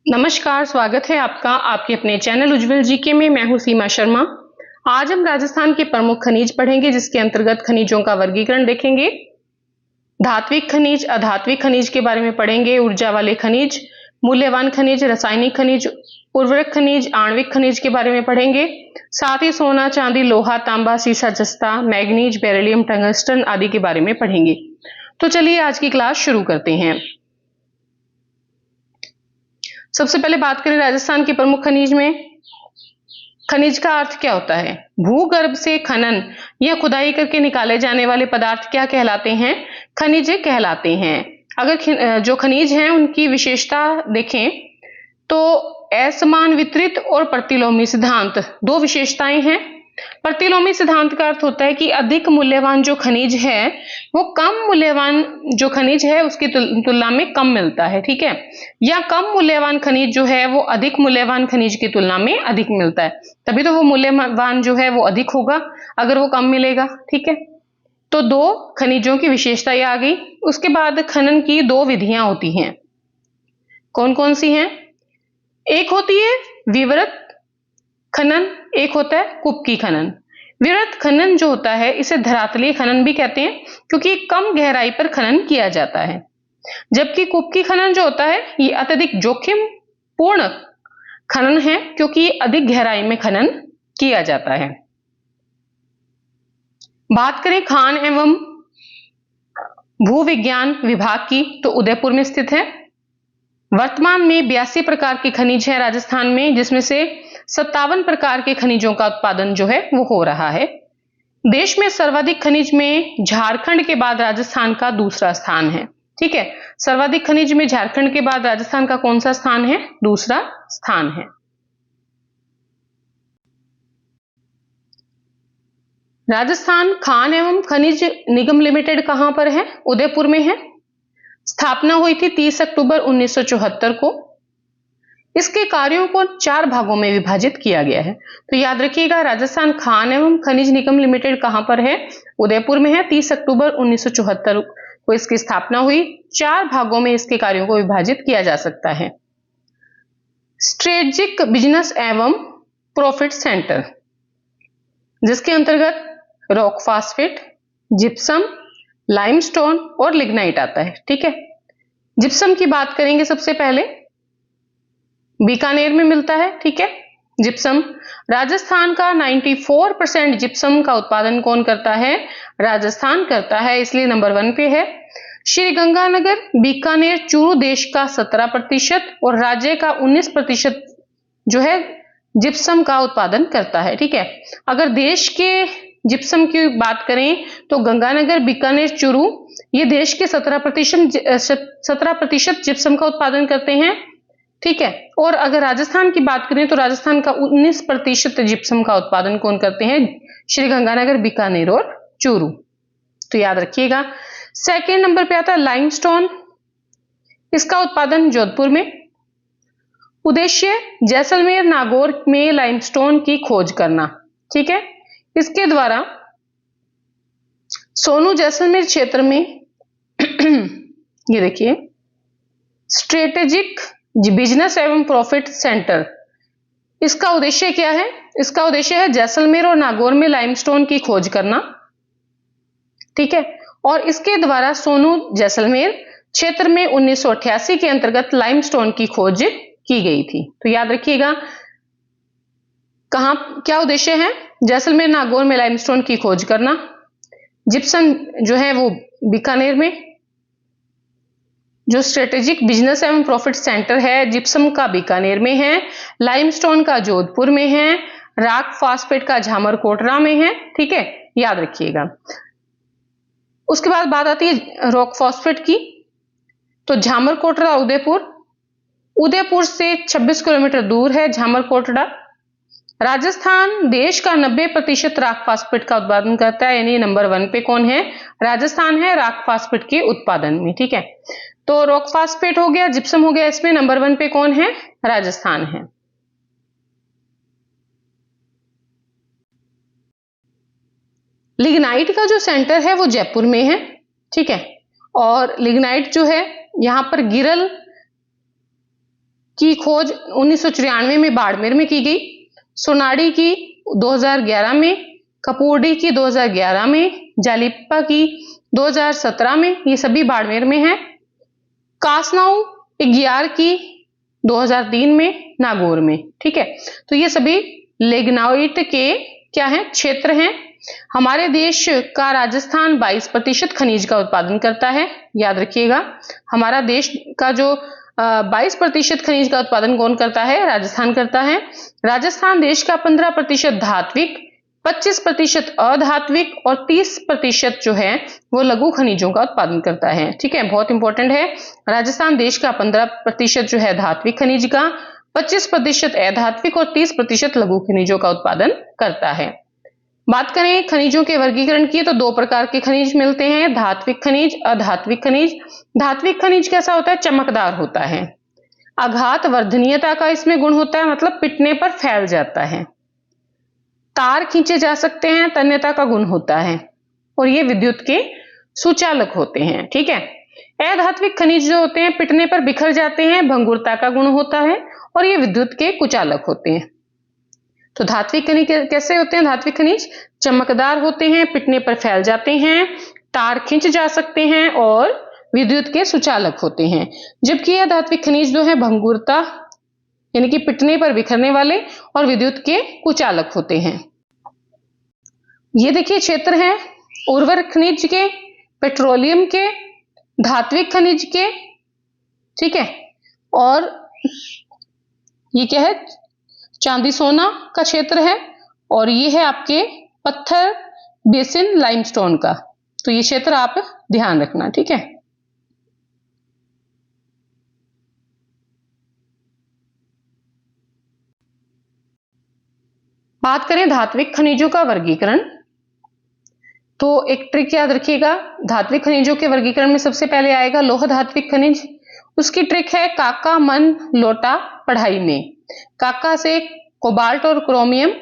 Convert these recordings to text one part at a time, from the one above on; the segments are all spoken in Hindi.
नमस्कार, स्वागत है आपका आपके अपने चैनल उज्जवल जीके में। मैं हूं सीमा शर्मा। आज हम राजस्थान के प्रमुख खनिज पढ़ेंगे, जिसके अंतर्गत खनिजों का वर्गीकरण देखेंगे। धात्विक खनिज, अधात्विक खनिज के बारे में पढ़ेंगे। ऊर्जा वाले खनिज, मूल्यवान खनिज, रासायनिक खनिज, उर्वरक खनिज, आणविक खनिज के बारे में पढ़ेंगे। साथ ही सोना, चांदी, लोहा, तांबा, सीसा, जस्ता, मैग्नीज, बेरिलियम, टंगस्टन आदि के बारे में पढ़ेंगे। तो चलिए आज की क्लास शुरू करते हैं। सबसे पहले बात करें राजस्थान के प्रमुख खनिज में। खनिज का अर्थ क्या होता है? भूगर्भ से खनन या खुदाई करके निकाले जाने वाले पदार्थ क्या कहलाते हैं? खनिज कहलाते हैं। अगर जो खनिज हैं उनकी विशेषता देखें तो असमान वितरित और प्रतिलोमी सिद्धांत दो विशेषताएं हैं। प्रतिलोमी सिद्धांत का अर्थ होता है कि अधिक मूल्यवान जो खनिज है वो कम मूल्यवान जो खनिज है उसकी तुलना में कम मिलता है, ठीक है। या कम मूल्यवान खनिज जो है वो अधिक मूल्यवान खनिज की तुलना में अधिक मिलता है, तभी तो वो मूल्यवान जो है वो अधिक होगा अगर वो कम मिलेगा, ठीक है। तो दो खनिजों की विशेषता ये आ गई। उसके बाद खनन की दो विधियां होती हैं। कौन कौन सी हैं? एक होती है विवृत खनन, एक होता है कुपकी खनन। विवृत खनन जो होता है इसे धरातलीय खनन भी कहते हैं, क्योंकि कम गहराई पर खनन किया जाता है। जबकि कुपकी खनन जो होता है ये अत्यधिक जोखिम पूर्ण खनन है, क्योंकि अधिक गहराई में खनन किया जाता है। बात करें खान एवं भूविज्ञान विभाग की, तो उदयपुर में स्थित है। वर्तमान में 82 प्रकार के खनिज है राजस्थान में, जिसमें से 57 प्रकार के खनिजों का उत्पादन जो है वो हो रहा है। देश में सर्वाधिक खनिज में झारखंड के बाद राजस्थान का दूसरा स्थान है, ठीक है। सर्वाधिक खनिज में झारखंड के बाद राजस्थान का कौन सा स्थान है? दूसरा स्थान है। राजस्थान खान एवं खनिज निगम लिमिटेड कहां पर है? उदयपुर में है। स्थापना हुई थी 30 अक्टूबर 1974 को। इसके कार्यों को 4 भागों में विभाजित किया गया है। तो याद रखिएगा, राजस्थान खान एवं खनिज निगम लिमिटेड कहां पर है? उदयपुर में है। 30 अक्टूबर 1974 को इसकी स्थापना हुई। 4 भागों में इसके कार्यों को विभाजित किया जा सकता है। स्ट्रेटेजिक बिजनेस एवं प्रॉफिट सेंटर, जिसके अंतर्गत रॉक फास्फेट, जिप्सम, लाइमस्टोन और लिग्नाइट आता है, ठीक है। जिप्सम की बात करेंगे सबसे पहले, बीकानेर में मिलता है, ठीक है। जिप्सम राजस्थान का 94% जिप्सम का उत्पादन कौन करता है? राजस्थान करता है, इसलिए नंबर 1 पे है। श्रीगंगानगर, बीकानेर, चूरू देश का 17% और राज्य का 19% जो है जिप्सम का उत्पादन करता है, ठीक है। अगर देश के जिप्सम की बात करें तो गंगानगर, बीकानेर, चूरू ये देश के 17% जिप्सम का उत्पादन करते हैं, ठीक है। और अगर राजस्थान की बात करें तो राजस्थान का 19% जिप्सम का उत्पादन कौन करते हैं? श्रीगंगानगर, बीकानेर और चूरू। तो याद रखिएगा। सेकेंड नंबर पे आता है लाइमस्टोन। इसका उत्पादन जोधपुर में। उद्देश्य जैसलमेर, नागौर में लाइमस्टोन की खोज करना, ठीक है। इसके द्वारा सोनू जैसलमेर क्षेत्र में ये देखिए स्ट्रेटेजिक बिजनेस एवं प्रॉफिट सेंटर, इसका उद्देश्य क्या है? इसका उद्देश्य है जैसलमेर और नागौर में लाइमस्टोन की खोज करना, ठीक है। और इसके द्वारा सोनू जैसलमेर क्षेत्र में 1988 के अंतर्गत लाइमस्टोन की खोज की गई थी। तो याद रखिएगा, कहां क्या उद्देश्य है? जैसलमेर, नागौर में लाइमस्टोन की खोज करना। जिप्सम जो है वो बीकानेर में, जो स्ट्रेटेजिक बिजनेस एवं प्रॉफिट सेंटर है जिप्सम का बीकानेर में है, लाइमस्टोन का जोधपुर में है, रॉक फास्फेट का झामरकोटरा में है, ठीक है, याद रखिएगा। उसके बाद बात आती है रॉक फास्फेट की। तो झामरकोटरा उदयपुर से 26 किलोमीटर दूर है झामरकोटरा। राजस्थान देश का 90% रॉक फास्फेट का उत्पादन करता है, यानी नंबर 1 पे कौन है? राजस्थान है रॉक फास्फेट के उत्पादन में, ठीक है। तो रॉक फास्फेट हो गया, जिप्सम हो गया, इसमें नंबर 1 पे कौन है? राजस्थान है। लिग्नाइट का जो सेंटर है वो जयपुर में है, ठीक है। और लिग्नाइट जो है यहां पर गिरल की खोज 1994 में बाड़मेर में की गई, सोनाडी की 2011 में, कपूरडी की 2011 में, जालिपा की 2017 में, ये सभी बाड़मेर में है। कासनाऊ ग्यार की 2003 में, नागौर में। ठीक है, तो ये सभी लिग्नाइट के क्या है, क्षेत्र हैं। हमारे देश का राजस्थान 22% खनिज का उत्पादन करता है, याद रखिएगा। हमारा देश का जो 22% खनिज का उत्पादन कौन करता है, राजस्थान करता है। राजस्थान देश का 15% धात्विक, 25% अधात्विक और 30% जो है वो लघु खनिजों का उत्पादन करता है। ठीक है, बहुत इंपॉर्टेंट है। राजस्थान देश का 15% जो है धात्विक खनिज का, 25% अधात्विक और 30% लघु खनिजों का उत्पादन करता है। बात करें खनिजों के वर्गीकरण की, तो दो प्रकार के खनिज मिलते हैं, धात्विक खनिज, अधात्विक खनिज। धात्विक खनिज कैसा होता है, चमकदार होता है। आघात वर्धनीयता का इसमें गुण होता है, मतलब पिटने पर फैल जाता है। तार खींचे जा सकते हैं, तन्यता का गुण होता है, और ये विद्युत के सुचालक होते हैं। ठीक है, अधात्विक खनिज जो होते हैं पिटने पर बिखर जाते हैं, भंगुरता का गुण होता है, और ये विद्युत के कुचालक होते हैं। तो धात्विक खनिज कैसे होते हैं, धात्विक खनिज चमकदार होते हैं, पिटने पर फैल जाते हैं, तार खींच जा सकते हैं और विद्युत के सुचालक होते हैं। जबकि अधात्विक खनिज जो है भंगुरता यानी कि पिटने पर बिखरने वाले और विद्युत के कुचालक होते हैं। ये देखिए क्षेत्र है उर्वरक खनिज के, पेट्रोलियम के, धात्विक खनिज के। ठीक है, और ये क्या है, चांदी सोना का क्षेत्र है, और ये है आपके पत्थर बेसिन लाइमस्टोन का। तो ये क्षेत्र आप ध्यान रखना। ठीक है, बात करें धात्विक खनिजों का वर्गीकरण, तो एक ट्रिक याद रखिएगा। धात्विक खनिजों के वर्गीकरण में सबसे पहले आएगा लोह धात्विक खनिज। उसकी ट्रिक है काका मन लोटा पढ़ाई में। काका से कोबाल्ट और क्रोमियम,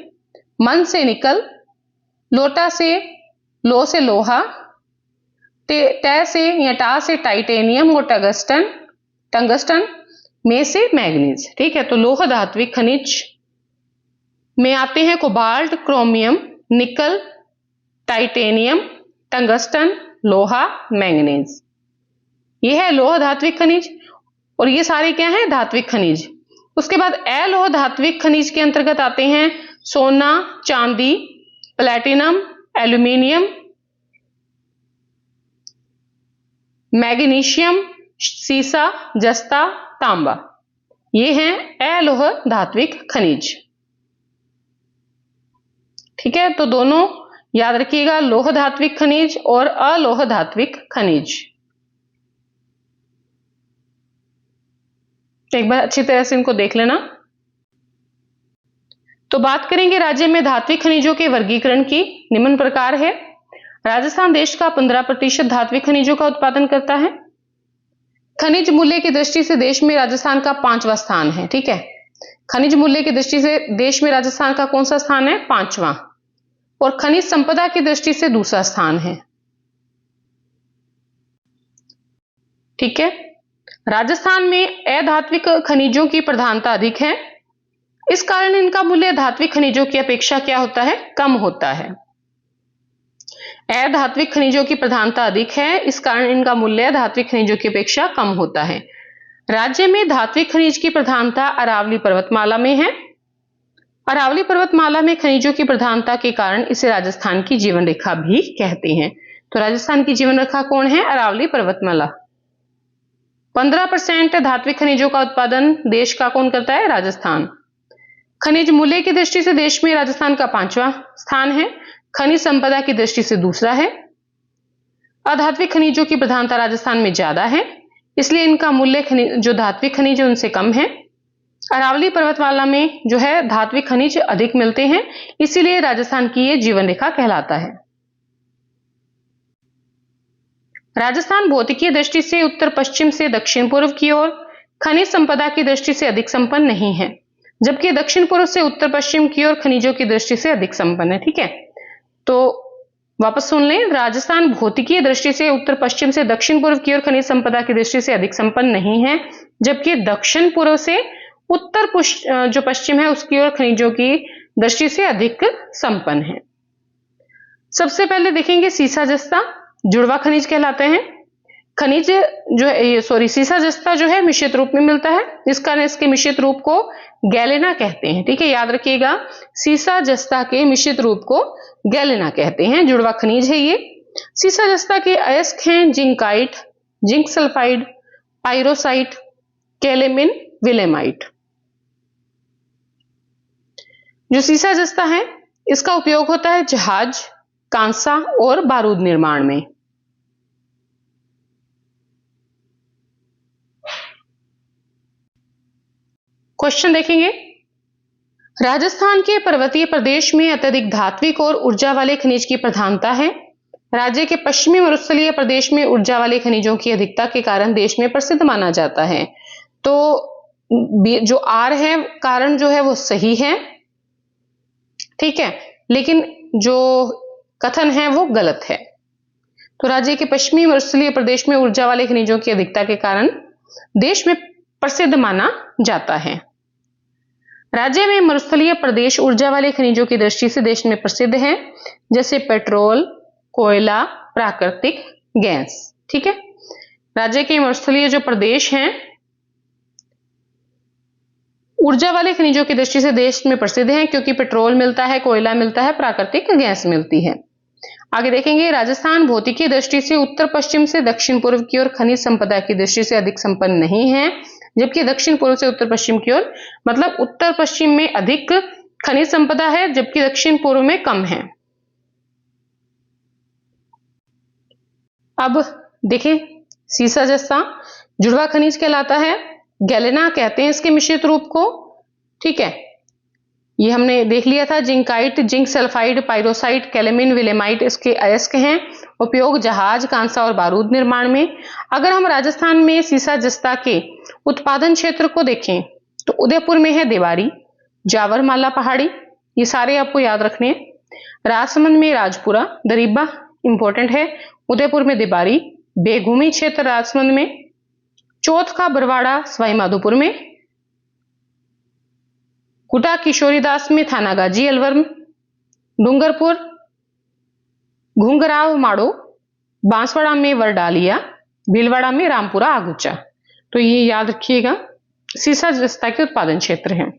मन से निकल, लोटा से लो से लोहा, टे से या टा से टाइटेनियम और टंगस्टन में से मैग्नीज। ठीक है, तो लोह धात्विक खनिज में आते हैं कोबाल्ट, क्रोमियम, निकल, टाइटेनियम, टंगस्टन, लोहा, मैंगनीज। यह है लोह धात्विक खनिज, और ये सारे क्या हैं, धात्विक खनिज। उसके बाद अलोह धात्विक खनिज के अंतर्गत आते हैं सोना, चांदी, प्लैटिनम, एल्यूमिनियम, मैग्नीशियम, सीसा, जस्ता, तांबा। ये हैं अलोह धात्विक खनिज। ठीक है, तो दोनों याद रखिएगा, लोह धात्विक खनिज और अलोह धात्विक खनिज। एक बार अच्छी तरह से इनको देख लेना। तो बात करेंगे राज्य में धात्विक खनिजों के वर्गीकरण की। निम्न प्रकार है। राजस्थान देश का 15% धात्विक खनिजों का उत्पादन करता है। खनिज मूल्य की दृष्टि से देश में राजस्थान का 5वां स्थान है। ठीक है, खनिज मूल्य की दृष्टि से देश में राजस्थान का कौन सा स्थान है, 5वां, और खनिज संपदा की दृष्टि से दूसरा स्थान है। ठीक है, राजस्थान में अधात्विक खनिजों की प्रधानता अधिक है। इस कारण इनका मूल्य धात्विक खनिजों की अपेक्षा क्या होता है, कम होता है। अधात्विक खनिजों की प्रधानता अधिक है, इस कारण इनका मूल्य धात्विक खनिजों की अपेक्षा कम होता है। राज्य में धात्विक खनिज की प्रधानता अरावली पर्वतमाला में है। अरावली पर्वतमाला में खनिजों की प्रधानता के कारण इसे राजस्थान की जीवन रेखा भी कहते हैं। तो राजस्थान की जीवन रेखा कौन है, अरावली पर्वतमाला। 15% धात्विक खनिजों का उत्पादन देश का कौन करता है, राजस्थान। खनिज मूल्य की दृष्टि से देश में राजस्थान का 5वां स्थान है। खनिज संपदा की दृष्टि से दूसरा है। अधात्विक खनिजों की प्रधानता राजस्थान में ज्यादा है, इसलिए इनका मूल्य जो धात्विक खनिज है उनसे कम है। अरावली पर्वतमाला में जो है धात्विक खनिज अधिक मिलते हैं, इसीलिए राजस्थान की ये जीवन रेखा कहलाता है। राजस्थान भौतिकीय दृष्टि से उत्तर पश्चिम से दक्षिण पूर्व की ओर खनिज संपदा की दृष्टि से अधिक संपन्न नहीं है, जबकि दक्षिण पूर्व से उत्तर पश्चिम की ओर खनिजों की दृष्टि से अधिक संपन्न है। ठीक है, तो वापस सुन लें, राजस्थान भौतिकीय दृष्टि से उत्तर पश्चिम से दक्षिण पूर्व की ओर खनिज संपदा की दृष्टि से अधिक संपन्न नहीं है, जबकि दक्षिण पूर्व से जो पश्चिम है उसकी ओर खनिजों की दृष्टि से अधिक संपन्न है। सबसे पहले देखेंगे सीसा जस्ता, जुड़वा खनिज कहलाते हैं। खनिज जो है सीसा जस्ता जो है मिश्रित रूप में मिलता है, इस कारण इसके मिश्रित रूप को गैलेना कहते हैं। ठीक है, याद रखिएगा, सीसा जस्ता के मिश्रित रूप को गैलेना कहते हैं। जुड़वा खनिज है ये। सीसा जस्ता के अयस्क हैं जिंकाइट, जिंक सल्फाइड, पाइरोसाइट, कैलेमिन, विलेमाइट। जो सीसा जस्ता है इसका उपयोग होता है जहाज, कांसा और बारूद निर्माण में। क्वेश्चन देखेंगे, राजस्थान के पर्वतीय प्रदेश में अत्यधिक धात्विक और ऊर्जा वाले खनिज की प्रधानता है। राज्य के पश्चिमी मरुस्थलीय प्रदेश में ऊर्जा वाले खनिजों की अधिकता के कारण देश में प्रसिद्ध माना जाता है। तो जो आर है कारण जो है वो सही है, ठीक है, लेकिन जो कथन है वो गलत है। तो राज्य के पश्चिमी मरुस्थलीय प्रदेश में ऊर्जा वाले खनिजों की अधिकता के कारण देश में प्रसिद्ध माना जाता है। राज्य में मरुस्थलीय प्रदेश ऊर्जा वाले खनिजों की दृष्टि से देश में प्रसिद्ध है, जैसे पेट्रोल, कोयला, प्राकृतिक गैस। ठीक है, राज्य के मरुस्थलीय जो प्रदेश हैं ऊर्जा वाले खनिजों की दृष्टि से देश में प्रसिद्ध हैं, क्योंकि पेट्रोल मिलता है, कोयला मिलता है, प्राकृतिक गैस मिलती है। आगे देखेंगे, राजस्थान भौतिकी दृष्टि से उत्तर पश्चिम से दक्षिण पूर्व की ओर खनिज संपदा की दृष्टि से अधिक संपन्न नहीं है, जबकि दक्षिण पूर्व से उत्तर पश्चिम की ओर, मतलब उत्तर पश्चिम में अधिक खनिज संपदा है जबकि दक्षिण पूर्व में कम है। अब देखें, सीसा जस्ता जुड़वा खनिज कहलाता है, गैलेना कहते हैं इसके मिश्रित रूप को। ठीक है, ये हमने देख लिया था, जिंकाइट, जिंक सल्फाइड, पाइरोसाइट, कैलेमिन, विलेमाइट इसके अयस्क हैं। उपयोग जहाज, कांसा और बारूद निर्माण में। अगर हम राजस्थान में सीसा जस्ता के उत्पादन क्षेत्र को देखें तो उदयपुर में है देवारी, जावरमाला पहाड़ी, ये सारे आपको याद रखने हैं। राजसमंद में राजपुरा, दरीबा इंपॉर्टेंट है, उदयपुर में देवारी, बेघूमी क्षेत्र राजसमंद में, चौथ का बरवाड़ा सवाई माधोपुर में, कुटा किशोरीदास में थानागाजी अलवर, डूंगरपुर घुंगराव माड़ो, बांसवाड़ा में वरडालिया, भीलवाड़ा में रामपुरा आगुचा। तो ये याद रखिएगा, सीसा जस्ता के उत्पादन क्षेत्र हैं।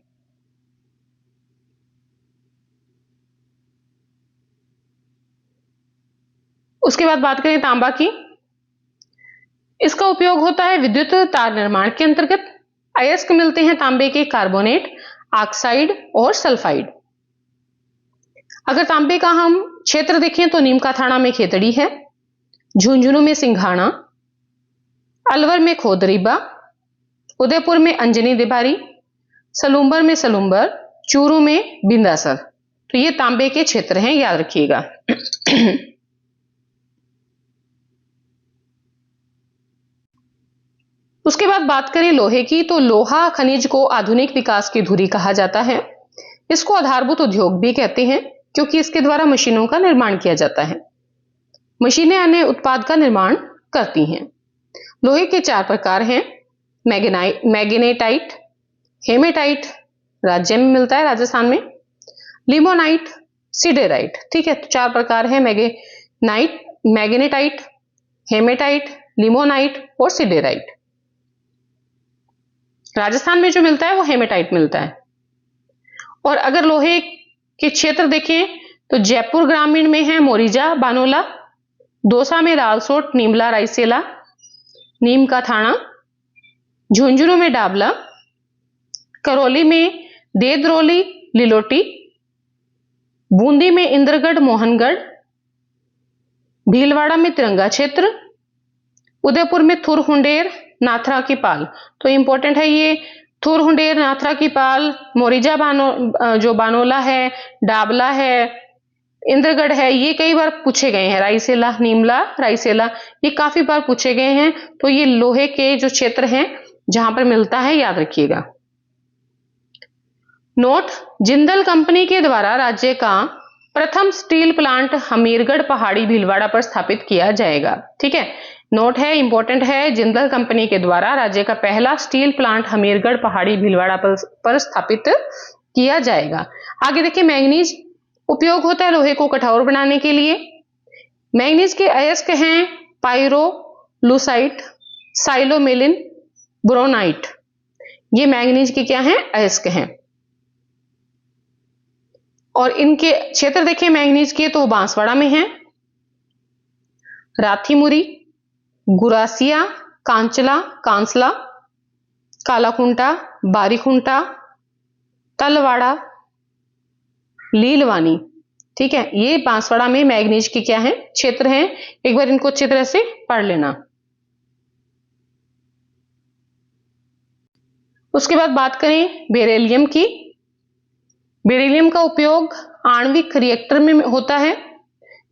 उसके बाद बात करें तांबा की, इसका उपयोग होता है विद्युत तार निर्माण के अंतर्गत। अयस्क मिलते हैं तांबे के कार्बोनेट, ऑक्साइड और सल्फाइड। अगर तांबे का हम क्षेत्र देखें तो नीम का थाना में खेतड़ी है, झुंझुनू में सिंघाना, अलवर में खोदरीबा, उदयपुर में अंजनी देबारी, सलूंबर में सलूंबर, चूरू में बिंदासर। तो ये तांबे के क्षेत्र हैं, याद रखिएगा। उसके बाद बात करें लोहे की, तो लोहा खनिज को आधुनिक विकास की धुरी कहा जाता है। इसको आधारभूत उद्योग भी कहते हैं, क्योंकि इसके द्वारा मशीनों का निर्माण किया जाता है। मशीनें अन्य उत्पाद का निर्माण करती हैं। लोहे के 4 प्रकार हैं, मैग्नेटाइट, हेमेटाइट राज्य में मिलता है राजस्थान में, लिमोनाइट, सिडेराइट। ठीक है, तो 4 प्रकार हैं, मैग्नेटाइट, हेमेटाइट, लिमोनाइट और सिडेराइट। राजस्थान में जो मिलता है वो हेमेटाइट मिलता है। और अगर लोहे के क्षेत्र देखें तो जयपुर ग्रामीण में है मोरिजा बानोला, दौसा में रालसोट, नीमला रायसेला, नीम का थाना, झुंझुनू में डाबला, करौली में देदरोली लिलोटी, बूंदी में इंद्रगढ़ मोहनगढ़, भीलवाड़ा में तिरंगा क्षेत्र, उदयपुर में थुरहुंडेर नाथरा की पाल। तो इंपॉर्टेंट है ये थुरहुंडेर नाथरा की पाल, मोरिजा जो बानोला है, डाबला है, इंद्रगढ़ है, ये कई बार पूछे गए हैं। रायसेला, नीमला रायसेला, ये काफी बार पूछे गए हैं। तो ये लोहे के जो क्षेत्र हैं जहां पर मिलता है, याद रखिएगा। नोट, जिंदल कंपनी के द्वारा राज्य का प्रथम स्टील प्लांट हमीरगढ़ पहाड़ी भीलवाड़ा पर स्थापित किया जाएगा। ठीक है, नोट है, इंपॉर्टेंट है, जिंदल कंपनी के द्वारा राज्य का पहला स्टील प्लांट हमीरगढ़ पहाड़ी भीलवाड़ा पर स्थापित किया जाएगा। आगे देखिए, मैंगनीज उपयोग होता है लोहे को कठोर बनाने के लिए। मैंगनीज के अयस्क हैं पाइरोलुसाइट, साइलोमेलिन, बोरोनाइट। ये मैंगनीज के क्या हैं? अयस्क हैं। और इनके क्षेत्र देखिए मैंगनीज के, तो बांसवाड़ा में है, राथीमुरी, गुरासिया, कांचला, कांसला, कालाकुंटा, बारीकुंटा, तलवाड़ा, लीलवानी। ठीक है, ये बांसवाड़ा में मैंगनीज के क्या है? क्षेत्र हैं। एक बार इनको अच्छी तरह से पढ़ लेना। उसके बाद बात करें बेरिलियम की। बेरिलियम का उपयोग आणविक रिएक्टर में होता है।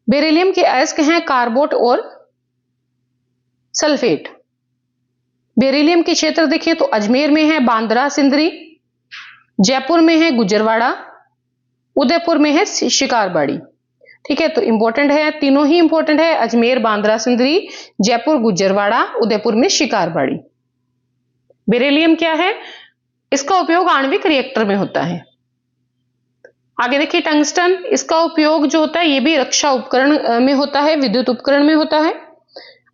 बेरिलियम के अयस्क हैं कार्बोट और सल्फेट। बेरिलियम के क्षेत्र देखें तो अजमेर में है बांद्रा सिंदरी, जयपुर में है गुजरवाड़ा, उदयपुर में है शिकारबाड़ी। ठीक है, तो इंपॉर्टेंट है, तीनों ही इंपॉर्टेंट है, अजमेर, बांद्रा सिंदरी, जयपुर, गुजरवाड़ा, उदयपुर में शिकारबाड़ी। बेरिलियम क्या है? इसका उपयोग आणविक रिएक्टर में होता है। आगे देखिए टंगस्टन, इसका उपयोग जो होता है ये भी रक्षा उपकरण में होता है, विद्युत उपकरण में होता है।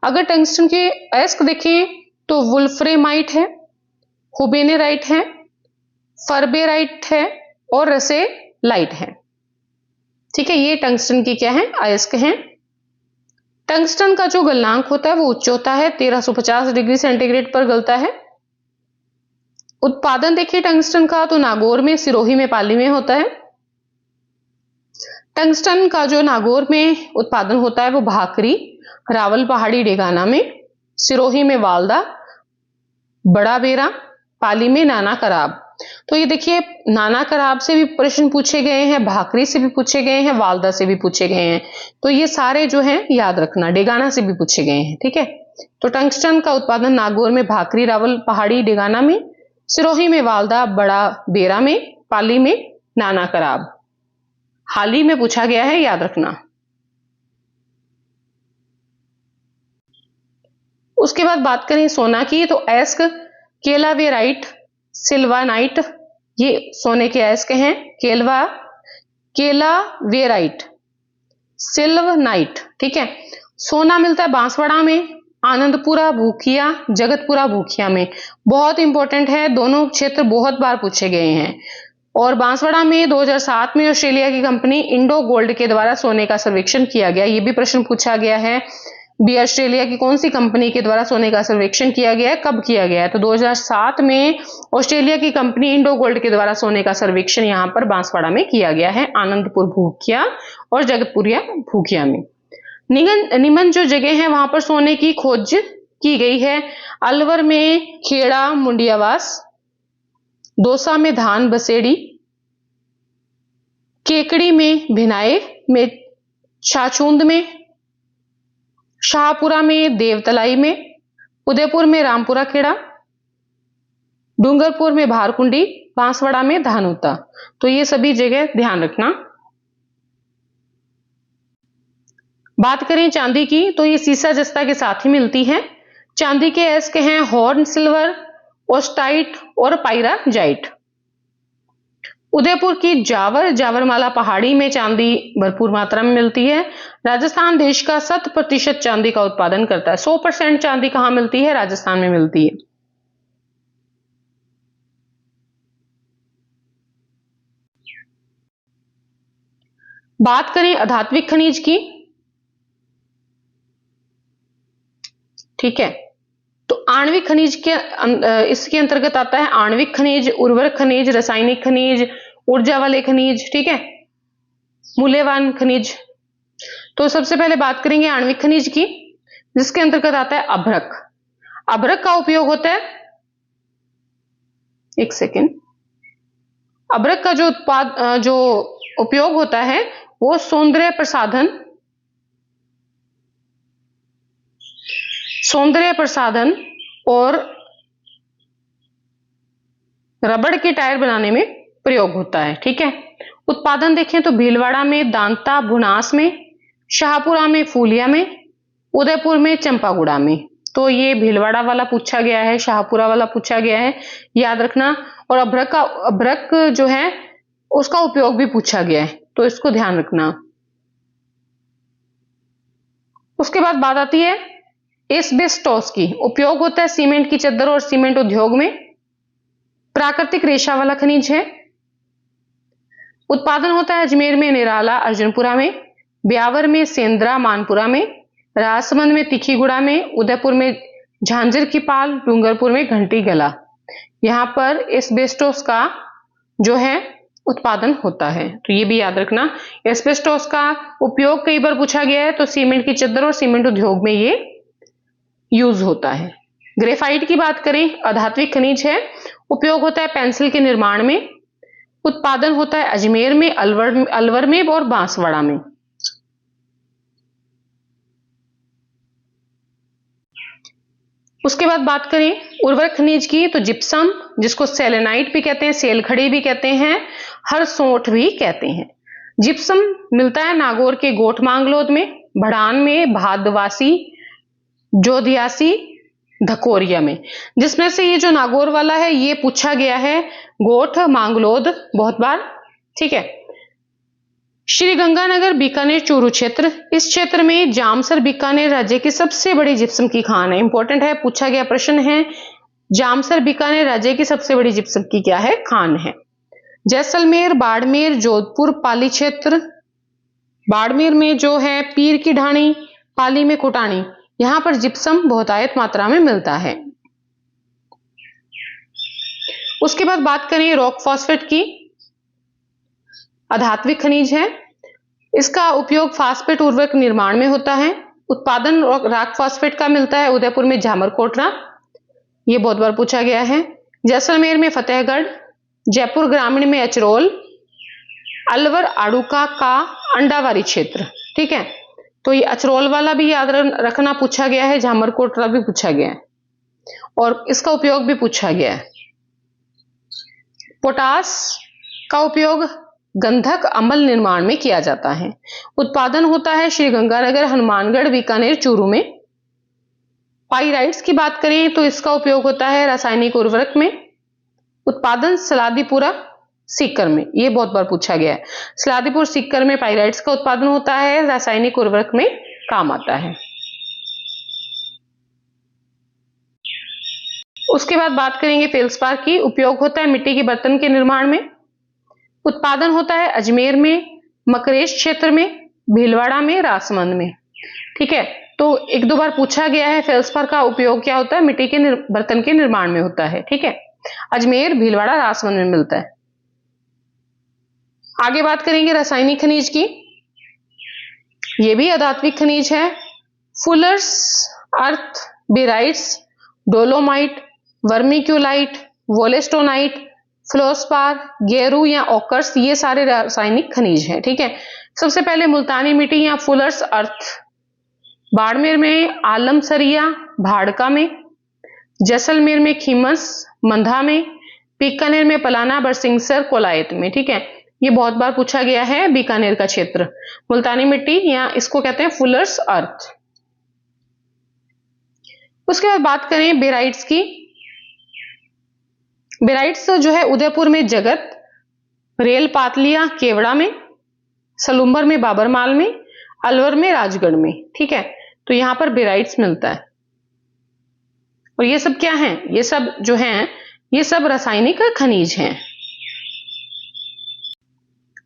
अगर टंगस्टन के अयस्क देखें तो वुल्फ्रेमाइट है, हुबेनेराइट है, फर्बेराइट है और रसेलाइट है। ठीक है, ये टंगस्टन की क्या है? अयस्क हैं। टंगस्टन का जो गलनांक होता है वो उच्च होता है, 1350 डिग्री सेंटीग्रेड पर गलता है। उत्पादन देखिए टंगस्टन का तो नागौर में, सिरोही में, पाली में होता है। टंगस्टन का जो नागौर में उत्पादन होता है वो भाकरी, रावल पहाड़ी डेगाना में, सिरोही में वालदा, बड़ा बेरा, पाली में नाना कराब। तो ये देखिए नाना कराब से भी प्रश्न पूछे गए हैं, भाकरी से भी पूछे गए हैं, वालदा से भी पूछे गए हैं। तो ये सारे जो हैं याद रखना, डेगाना से भी पूछे गए हैं। ठीक है, तो टंगस्टन का उत्पादन नागौर में, भाकरी, रावल पहाड़ी डेगाना में, सिरोही में वालदा, बड़ा बेरा में, पाली में नाना कराब। हाल ही में पूछा गया है, याद रखना। उसके बाद बात करें सोना की, तो अयस्क केलावेराइट, सिल्वानाइट, ये सोने के अयस्क हैं। केलावेराइट, सिल्वनाइट। ठीक है, सोना मिलता है बांसवाड़ा में, आनंदपुरा, भूखिया, जगतपुरा, भूखिया में। बहुत इंपॉर्टेंट है, दोनों क्षेत्र बहुत बार पूछे गए हैं। और बांसवाड़ा में 2007 में ऑस्ट्रेलिया की कंपनी इंडो गोल्ड के द्वारा सोने का सर्वेक्षण किया गया। ये भी प्रश्न पूछा गया है, भी ऑस्ट्रेलिया की कौन सी कंपनी के द्वारा सोने का सर्वेक्षण किया गया है, कब किया गया है? तो 2007 में ऑस्ट्रेलिया की कंपनी इंडो गोल्ड के द्वारा सोने का सर्वेक्षण यहाँ पर बांसवाड़ा में किया गया है, आनंदपुर भूखिया और जगतपुरिया भूखिया में। निमन जो जगह है वहां पर सोने की खोज की गई है। अलवर में खेड़ा मुंडियावास, दौसा में धान बसेड़ी, केकड़ी में भिनाए में, छाछूंद में, शाहपुरा में, देवतलाई में, उदयपुर में रामपुरा खेड़ा, डूंगरपुर में भारकुंडी, बांसवाड़ा में धानुता। तो ये सभी जगह ध्यान रखना। बात करें चांदी की, तो ये सीसा जस्ता के साथ ही मिलती है। चांदी के अयस्क हैं हॉर्न सिल्वर, ओस्टाइट और पायराजाइट। उदयपुर की जावरमाला पहाड़ी में चांदी भरपूर मात्रा में मिलती है। राजस्थान देश का 100% चांदी का उत्पादन करता है। 100% चांदी कहां मिलती है? राजस्थान में मिलती है। बात करें अधात्विक खनिज की, ठीक है, तो आणविक खनिज के इसके अंतर्गत आता है आणविक खनिज, उर्वरक खनिज, रासायनिक खनिज, ऊर्जा वाले खनिज, ठीक है, मूल्यवान खनिज। तो सबसे पहले बात करेंगे आणविक खनिज की, जिसके अंतर्गत आता है अभ्रक। अभ्रक का उपयोग होता है, एक सेकेंड, अभ्रक का जो उपयोग होता है वो सौंदर्य प्रसाधन और रबड़ के टायर बनाने में प्रयोग होता है। ठीक है, उत्पादन देखें तो भीलवाड़ा में, दांता, भुनास में, शाहपुरा में, फूलिया में, उदयपुर में चंपागुड़ा में। तो ये भीलवाड़ा वाला पूछा गया है, शाहपुरा वाला पूछा गया है, याद रखना। और अभ्रक जो है उसका उपयोग भी पूछा गया है, तो इसको ध्यान रखना। उसके बाद बात आती है एस्बेस्टोस की। उपयोग होता है सीमेंट की चद्दर और सीमेंट उद्योग में। प्राकृतिक रेशा वाला खनिज है। उत्पादन होता है अजमेर में निराला अर्जुनपुरा में, ब्यावर में सेंद्रा मानपुरा में, राजसमंद में तिखीगुड़ा में, उदयपुर में झांझर की पाल, डूंगरपुर में घंटी गला। यहां पर एस्बेस्टोस का जो है उत्पादन होता है, तो ये भी याद रखना। एस्बेस्टोस का उपयोग कई बार पूछा गया है, तो सीमेंट की चद्दर और सीमेंट उद्योग में ये यूज होता है। ग्रेफाइट की बात करें, अधात्विक खनिज है। उपयोग होता है पेंसिल के निर्माण में। उत्पादन होता है अजमेर में, अलवर में और बांसवाड़ा में। उसके बाद बात करें उर्वरक खनिज की, तो जिप्सम, जिसको सेलेनाइट भी कहते हैं, सेलखड़ी भी कहते हैं, हरसोठ भी कहते हैं। जिप्सम मिलता है नागौर के गोठ मांगलोद में, भड़ान में, भादवासी, जोधियासी, धकोरिया में। जिसमें से ये जो नागौर वाला है ये पूछा गया है, गोठ मांगलोद बहुत बार, ठीक है। श्रीगंगानगर बीकानेर चूरू क्षेत्र, इस क्षेत्र में जामसर बीकानेर राज्य की सबसे बड़ी जिप्सम की खान है। इंपॉर्टेंट है, पूछा गया प्रश्न है। जामसर बीकानेर राज्य की सबसे बड़ी जिप्सम की क्या है, खान है। जैसलमेर, बाड़मेर, जोधपुर, पाली क्षेत्र। बाड़मेर में जो है पीर की ढाणी, पाली में कुटानी, यहां पर जिप्सम बहुतायत मात्रा में मिलता है। उसके बाद बात करें रॉक फॉस्फेट की, अधात्विक खनिज है। इसका उपयोग फास्फेट उर्वरक निर्माण में होता है। उत्पादन रॉक फॉस्फेट का मिलता है उदयपुर में झामरकोटरा, ये बहुत बार पूछा गया है। जैसलमेर में फतेहगढ़, जयपुर ग्रामीण में अचरोल, अलवर आड़ूका का अंडावारी क्षेत्र, ठीक है। तो ये अचरोल वाला भी याद रखना, पूछा गया है। झामरकोटरा भी पूछा गया है और इसका उपयोग भी पूछा गया है। पोटास का उपयोग गंधक अम्ल निर्माण में किया जाता है। उत्पादन होता है श्रीगंगानगर, हनुमानगढ़, बीकानेर, चूरू में। पाइराइट्स की बात करें तो इसका उपयोग होता है रासायनिक उर्वरक में। उत्पादन सलादीपुरा सीकर में, ये बहुत बार पूछा गया है। सलादीपुर सीकर में पाइराइट्स का उत्पादन होता है, रासायनिक उर्वरक में काम आता है। उसके बाद बात करेंगे फेल्सपार की। उपयोग होता है मिट्टी के बर्तन के निर्माण में। उत्पादन होता है अजमेर में, मकरेश क्षेत्र में, भीलवाड़ा में, राजसमंद में, ठीक है। तो एक दो बार पूछा गया है, फेल्सपार का उपयोग क्या होता है, मिट्टी के बर्तन के निर्माण में होता है, ठीक है। अजमेर, भीलवाड़ा, राजसमंद में मिलता है। आगे बात करेंगे रासायनिक खनिज की, ये भी अधात्विक खनिज है। फुलर्स अर्थ, बेराइट्स, डोलोमाइट, वर्मिक्यूलाइट, वोलेस्टोनाइट, फ्लोस्पार, गेरू या ओकर्स, ये सारे रासायनिक खनिज हैं, ठीक है। सबसे पहले मुल्तानी मिट्टी या फुलर्स अर्थ, बाड़मेर में आलमसरिया, भाड़का में, जैसलमेर में खीमस, मंधा में, बीकानेर में पलाना, बरसिंगसर, कोलायत में, ठीक है। ये बहुत बार पूछा गया है, बीकानेर का क्षेत्र। मुल्तानी मिट्टी या इसको कहते हैं फुलर्स अर्थ। उसके बाद बात करें बेराइट्स की। बेराइट्स जो है उदयपुर में जगत, रेल पातलिया केवड़ा में, सलूम्बर में बाबरमाल में, अलवर में राजगढ़ में, ठीक है। तो यहां पर बेराइट्स मिलता है। और ये सब क्या है, ये सब जो है ये सब रासायनिक खनिज हैं।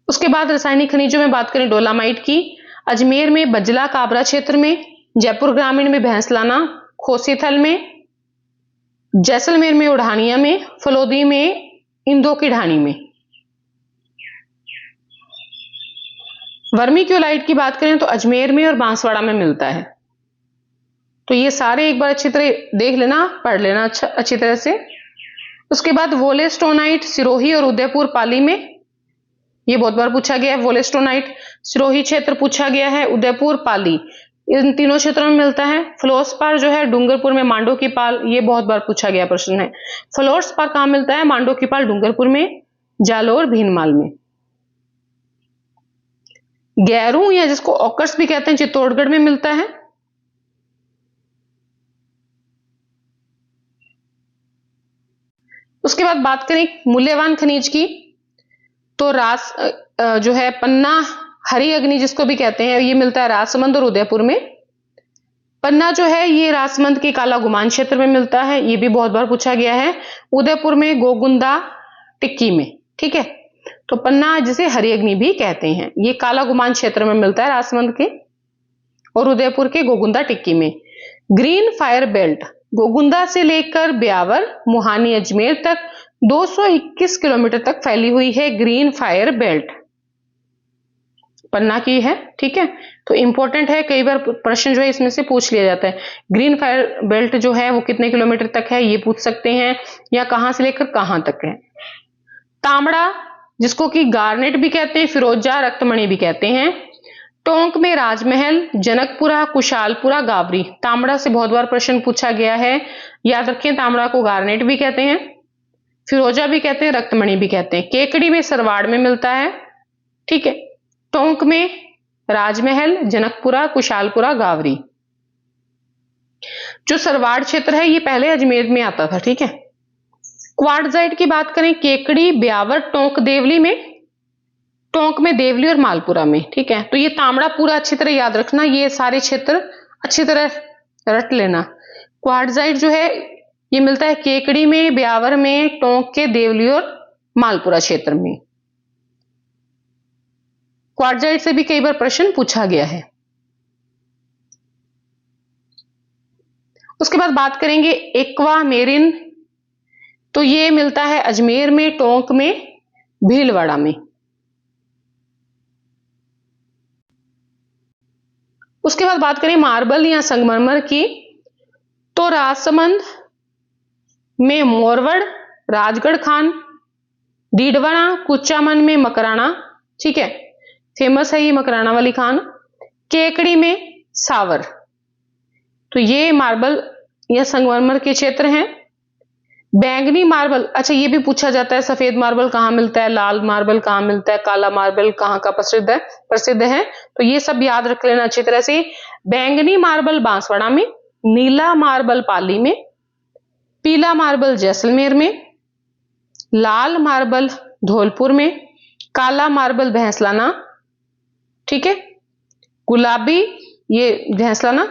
उसके बाद रासायनिक खनिजों में बात करें डोलामाइट की। अजमेर में बजला काबरा क्षेत्र में, जयपुर ग्रामीण में भैंसलाना, खोसीथल में, जैसलमेर में उड़ानिया में, फलोदी में इंदो की ढाणी में। वर्मिक्यूलाइट की बात करें तो अजमेर में और बांसवाड़ा में मिलता है। तो ये सारे एक बार अच्छी तरह देख लेना, पढ़ लेना अच्छी तरह से। उसके बाद वोलेस्टोनाइट सिरोही और उदयपुर पाली में, ये बहुत बार पूछा गया है। वोलेस्टोनाइट सिरोही क्षेत्र पूछा गया है, उदयपुर पाली इन तीनों क्षेत्रों में मिलता है। फ्लोस्पार जो है डूंगरपुर में, मांडो की पाल, ये बहुत बार पूछा गया प्रश्न है। फ्लोस्पार कहां मिलता है, मांडो की पाल डूंगरपुर में, जालोर भीनमाल में। गैरू या जिसको ऑकर्स भी कहते हैं चित्तौड़गढ़ में मिलता है। उसके बाद बात करें मूल्यवान खनिज की, तो जो है पन्ना हरी अग्नि जिसको भी कहते हैं, ये मिलता है राजसमंद और उदयपुर में। पन्ना जो है ये राजसमंद के काला गुमान क्षेत्र में मिलता है, ये भी बहुत बार पूछा गया है। उदयपुर में गोगुंदा टिक्की में, ठीक है। तो पन्ना जिसे हरी अग्नि भी कहते हैं, ये काला गुमान क्षेत्र में मिलता है राजसमंद के और उदयपुर के गोगुंदा टिक्की में। ग्रीन फायर बेल्ट गोगुंदा से लेकर ब्यावर, मुहानी, अजमेर तक 221 किलोमीटर तक फैली हुई है ग्रीन फायर बेल्ट, पन्ना की है, ठीक है। तो इंपॉर्टेंट है, कई बार प्रश्न जो है इसमें से पूछ लिया जाता है। ग्रीन फायर बेल्ट जो है वो कितने किलोमीटर तक है ये पूछ सकते हैं, या कहां से लेकर कहां तक है। तांबड़ा जिसको कि गार्नेट भी कहते हैं, फिरोजा, रक्तमणि भी कहते हैं। टोंक में राजमहल, जनकपुरा, कुशालपुरा, गावरी। तांबड़ा से बहुत बार प्रश्न पूछा गया है, याद रखें तांबड़ा को गार्नेट भी कहते हैं, फिरोजा भी कहते हैं, रक्तमणि भी कहते हैं। केकड़ी में सरवाड़ में मिलता है, ठीक है। टोंक में राजमहल, जनकपुरा, कुशालपुरा, गावरी। जो सरवाड़ क्षेत्र है ये पहले अजमेर में आता था, ठीक है। क्वार्टजाइट की बात करें, केकड़ी, ब्यावर, टोंक, देवली में, टोंक में, देवली और मालपुरा में, ठीक है। तो ये तांबड़ा पूरा अच्छी तरह याद रखना, ये सारे क्षेत्र अच्छी तरह रट लेना। क्वार्टजाइट जो है ये मिलता है केकड़ी में, ब्यावर में, टोंक के, देवली और मालपुरा क्षेत्र में। क्वार्टजाइट से भी कई बार प्रश्न पूछा गया है। उसके बाद बात करेंगे एक्वा मेरिन, तो ये मिलता है अजमेर में, टोंक में, भीलवाड़ा में। उसके बाद बात करें मार्बल या संगमरमर की, तो राजसमंद में मोरवड़, राजगढ़ खान, डीडवाना, कुचामन में मकराना, ठीक है, फेमस है ये मकराना वाली खान। केकड़ी में सावर। तो ये मार्बल या संगमरमर के क्षेत्र हैं। बैंगनी मार्बल, अच्छा ये भी पूछा जाता है, सफेद मार्बल कहाँ मिलता है, लाल मार्बल कहाँ मिलता है, काला मार्बल कहाँ का प्रसिद्ध है। तो ये सब याद रख लेना अच्छी तरह से। बैंगनी मार्बल बांसवाड़ा में, नीला मार्बल पाली में, पीला मार्बल जैसलमेर में, लाल मार्बल धौलपुर में, काला मार्बल भैंसलाना, ठीक है। गुलाबी ये भैंसलाना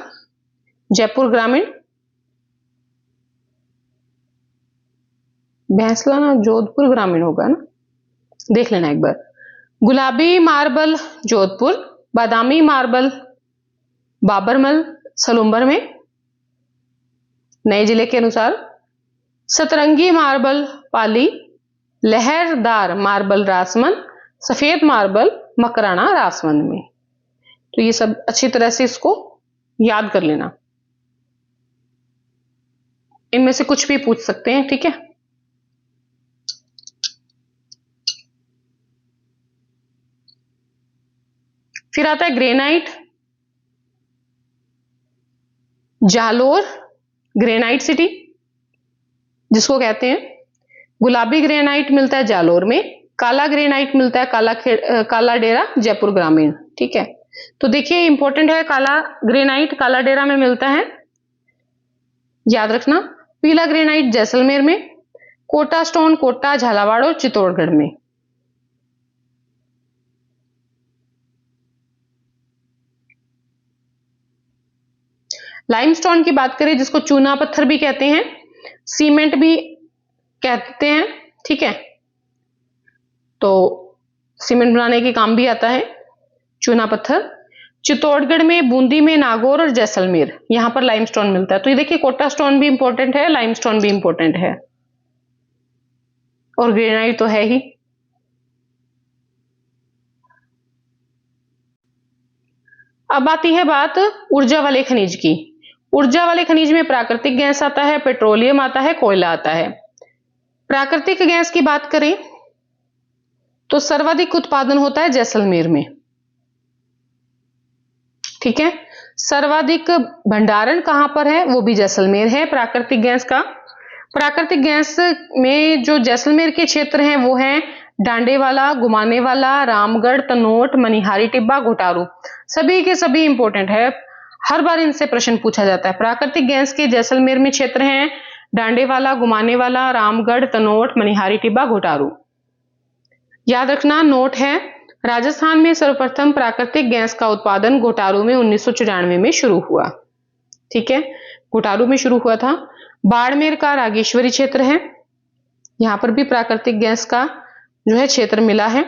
जयपुर ग्रामीण, भैंसलाना जोधपुर ग्रामीण होगा ना, देख लेना एक बार। गुलाबी मार्बल जोधपुर, बादामी मार्बल बाबरमल सलूम्बर में, नए जिले के अनुसार। सतरंगी मार्बल पाली, लहरदार मार्बल राजसमंद, सफेद मार्बल मकराना राजसमंद में। तो ये सब अच्छी तरह से इसको याद कर लेना, इनमें से कुछ भी पूछ सकते हैं, ठीक है। फिर आता है ग्रेनाइट, जालोर ग्रेनाइट सिटी जिसको कहते हैं। गुलाबी ग्रेनाइट मिलता है जालोर में, काला ग्रेनाइट मिलता है काला डेरा जयपुर ग्रामीण, ठीक है। तो देखिए इंपॉर्टेंट है, काला ग्रेनाइट काला डेरा में मिलता है, याद रखना। पीला ग्रेनाइट जैसलमेर में, कोटा स्टोन कोटा, झालावाड़ और चित्तौड़गढ़ में। लाइमस्टोन की बात करें जिसको चूना पत्थर भी कहते हैं, सीमेंट भी कहते हैं, ठीक है। तो सीमेंट बनाने के काम भी आता है चूना पत्थर। चित्तौड़गढ़ में, बूंदी में, नागौर और जैसलमेर यहां पर लाइमस्टोन मिलता है। तो ये देखिए कोटा स्टोन भी इंपॉर्टेंट है, लाइमस्टोन भी इंपॉर्टेंट है, और ग्रेनाइट तो है ही। अब आती है बात ऊर्जा वाले खनिज की। ऊर्जा वाले खनिज में प्राकृतिक गैस आता है, पेट्रोलियम आता है, कोयला आता है। प्राकृतिक गैस की बात करें तो सर्वाधिक उत्पादन होता है जैसलमेर में, ठीक है। सर्वाधिक भंडारण कहां पर है, वो भी जैसलमेर है प्राकृतिक गैस का। प्राकृतिक गैस में जो जैसलमेर के क्षेत्र हैं वो हैं डांडेवाला, गुमानेवाला, रामगढ़, तनोट, मनिहारी टिब्बा, घोटारू। सभी के सभी इंपॉर्टेंट है, हर बार इनसे प्रश्न पूछा जाता है। प्राकृतिक गैस के जैसलमेर में क्षेत्र हैं डांडेवाला, गुमानेवाला, रामगढ़, तनोट, मनिहारी टिब्बा, घोटारू। याद रखना नोट है, राजस्थान में सर्वप्रथम प्राकृतिक गैस का उत्पादन घोटारू में 1994 में शुरू हुआ। ठीक है, घोटारू में शुरू हुआ था। बाड़मेर का रागेश्वरी क्षेत्र है, यहां पर भी प्राकृतिक गैस का जो है क्षेत्र मिला है।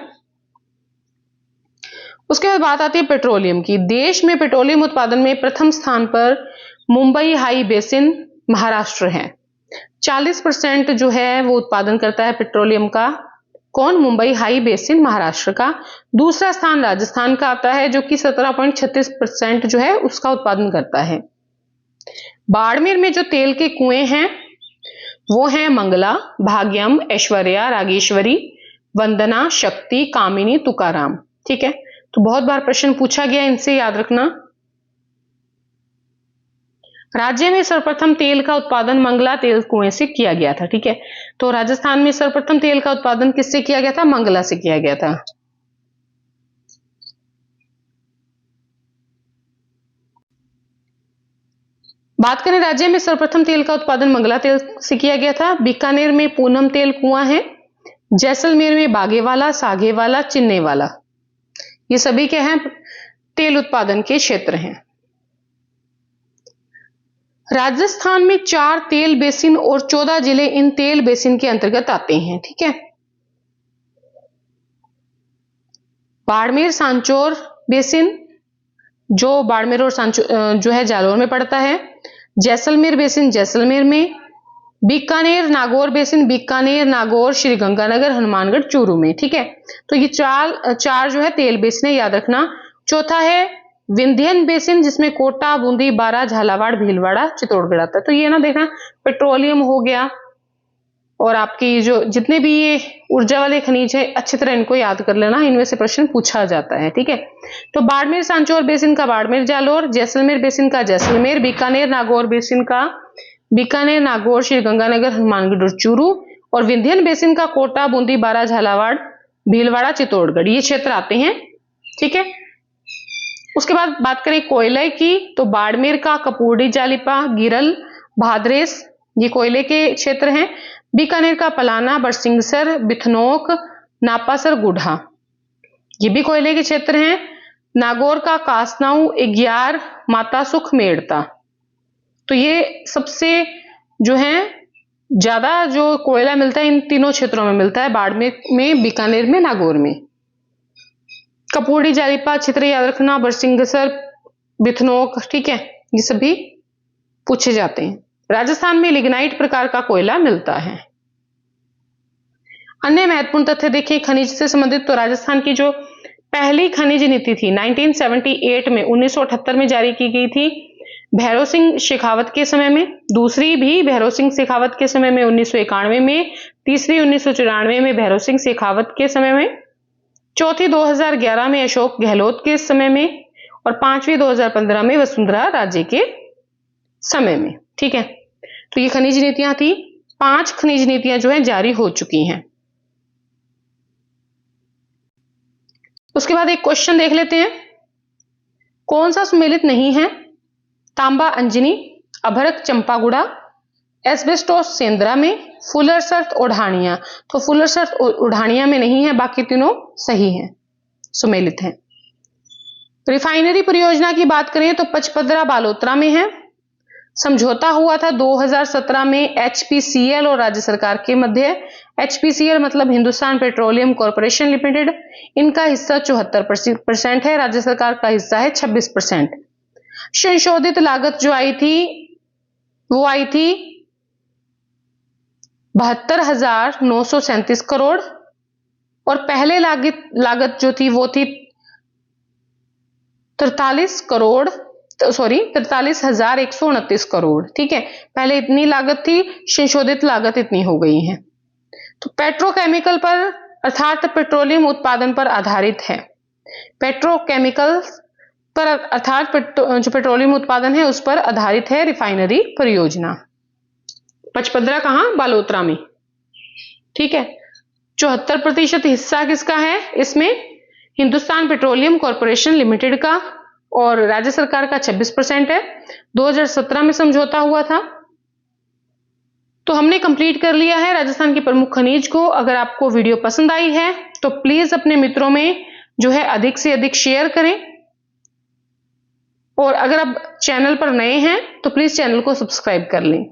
उसके बाद बात आती है पेट्रोलियम की। देश में पेट्रोलियम उत्पादन में प्रथम स्थान पर मुंबई हाई बेसिन महाराष्ट्र है। 40% जो है वो उत्पादन करता है पेट्रोलियम का। कौन? मुंबई हाई बेसिन महाराष्ट्र का। दूसरा स्थान राजस्थान का आता है जो कि 17.36% जो है उसका उत्पादन करता है। बाड़मेर में जो तेल के कुएं हैं वो हैं मंगला, भाग्यम, ऐश्वर्या, रागेश्वरी, वंदना, शक्ति, कामिनी, तुकाराम। ठीक है, तो बहुत बार प्रश्न पूछा गया, इनसे याद रखना। राज्य में सर्वप्रथम तेल का उत्पादन मंगला तेल कुएं से किया गया था। ठीक है, तो राजस्थान में सर्वप्रथम तेल का उत्पादन किससे किया गया था? मंगला से किया गया था। बात करें राज्य में सर्वप्रथम तेल का उत्पादन मंगला तेल से किया गया था। बीकानेर में पूनम तेल कुआं है। जैसलमेर में बागेवाला, सागेवाला, चिन्नेवाला, ये सभी क्या हैं? तेल उत्पादन के क्षेत्र हैं। राजस्थान में 4 तेल बेसिन और 14 जिले इन तेल बेसिन के अंतर्गत आते हैं। ठीक है, बाड़मेर सांचौर बेसिन जो बाड़मेर और सांचौर जो है जालौर में पड़ता है। जैसलमेर बेसिन जैसलमेर में। बीकानेर नागौर बेसिन बीकानेर, नागौर, श्री गंगानगर, हनुमानगढ़, चूरू में। ठीक है, तो ये चार जो है तेल बेसिन है, याद रखना। चौथा है विंध्यन बेसिन जिसमें कोटा, बूंदी, बारा, झालावाड़, भीलवाड़ा, चित्तौड़गढ़ आता है। तो ये ना देखना, पेट्रोलियम हो गया और आपकी जो जितने भी ये ऊर्जा वाले खनिज है अच्छी तरह इनको याद कर लेना, इनमें से प्रश्न पूछा जाता है। ठीक है, तो बाड़मेर सांचौर बेसिन का बाड़मेर जालौर, जैसलमेर बेसिन का जैसलमेर, बीकानेर नागौर बेसिन का बीकानेर, नागौर, श्री गंगानगर, हनुमानगढ़ और चूरू, और विंध्यन बेसिन का कोटा, बूंदी, बारा, झालावाड़, भीलवाड़ा, चित्तौड़गढ़, ये क्षेत्र आते हैं। ठीक है, उसके बाद बात करें कोयले की, तो बाड़मेर का कपूर्डी, जालिपा, गिरल, भादरेस, ये कोयले के क्षेत्र हैं। बीकानेर का पलाना, बरसिंगसर, बिथनोक, नापासर, गुढ़ा, ये भी कोयले के क्षेत्र हैं। नागौर का कासनाऊ, इग्यार, मातासुख, मेड़ता, तो ये सबसे जो है ज्यादा जो कोयला मिलता है इन तीनों क्षेत्रों में मिलता है, बाड़मेर में, बीकानेर में, नागौर में। कपूर्डी, जालिपा क्षेत्र याद रखना, बरसिंगसर, बिथनोक। ठीक है, ये सभी पूछे जाते हैं। राजस्थान में लिग्नाइट प्रकार का कोयला मिलता है। अन्य महत्वपूर्ण तथ्य देखिए खनिज से संबंधित, तो राजस्थान की जो पहली खनिज नीति थी 1978 में 1978 में जारी की गई थी भैरव सिंह शेखावत के समय में। दूसरी भी भैरव सिंह शेखावत के समय में 1991 में। तीसरी 1994 में भैरव सिंह शेखावत के समय में। चौथी 2011 में अशोक गहलोत के समय में, और पांचवी 2015 में वसुंधरा राजे के समय में। ठीक है, तो ये खनिज नीतियां थी। 5 खनिज नीतियां जो है जारी हो चुकी हैं। उसके बाद एक क्वेश्चन देख लेते हैं, कौन सा सुमेलित नहीं है? तांबा अंजनी, अभरक चंपागुड़ा, एस्बेस्टोस सेंद्रा में, फुलरसर्थ ओढ़ानिया। तो फुलरसर्थ ओढ़ानिया में नहीं है, बाकी तीनों सही हैं, सुमेलित हैं। रिफाइनरी परियोजना की बात करें तो पचपदरा बालोतरा में है। समझौता हुआ था 2017 में एचपीसीएल और राज्य सरकार के मध्य। एचपीसीएल मतलब हिंदुस्तान पेट्रोलियम कॉर्पोरेशन लिमिटेड, इनका हिस्सा 74% है, राज्य सरकार का हिस्सा है 26%। संशोधित लागत जो आई थी वो आई थी 72,937 करोड़, और पहले लागत जो थी वो थी 43,129 करोड़। ठीक है, पहले इतनी लागत थी, संशोधित लागत इतनी हो गई है। तो पेट्रोकेमिकल पर अर्थात पेट्रोलियम उत्पादन पर आधारित है। पेट्रोकेमिकल पर अर्थात जो पेट्रोलियम उत्पादन है उस पर आधारित है रिफाइनरी परियोजना। पचपदरा कहां? बालोतरा में। ठीक है, 74% हिस्सा किसका है इसमें? हिंदुस्तान पेट्रोलियम कॉर्पोरेशन लिमिटेड का, और राज्य सरकार का 26% है। 2017 में समझौता हुआ था। तो हमने कंप्लीट कर लिया है राजस्थान के प्रमुख खनिज को। अगर आपको वीडियो पसंद आई है तो प्लीज अपने मित्रों में जो है अधिक से अधिक शेयर करें, और अगर आप चैनल पर नए हैं तो प्लीज चैनल को सब्सक्राइब कर लें।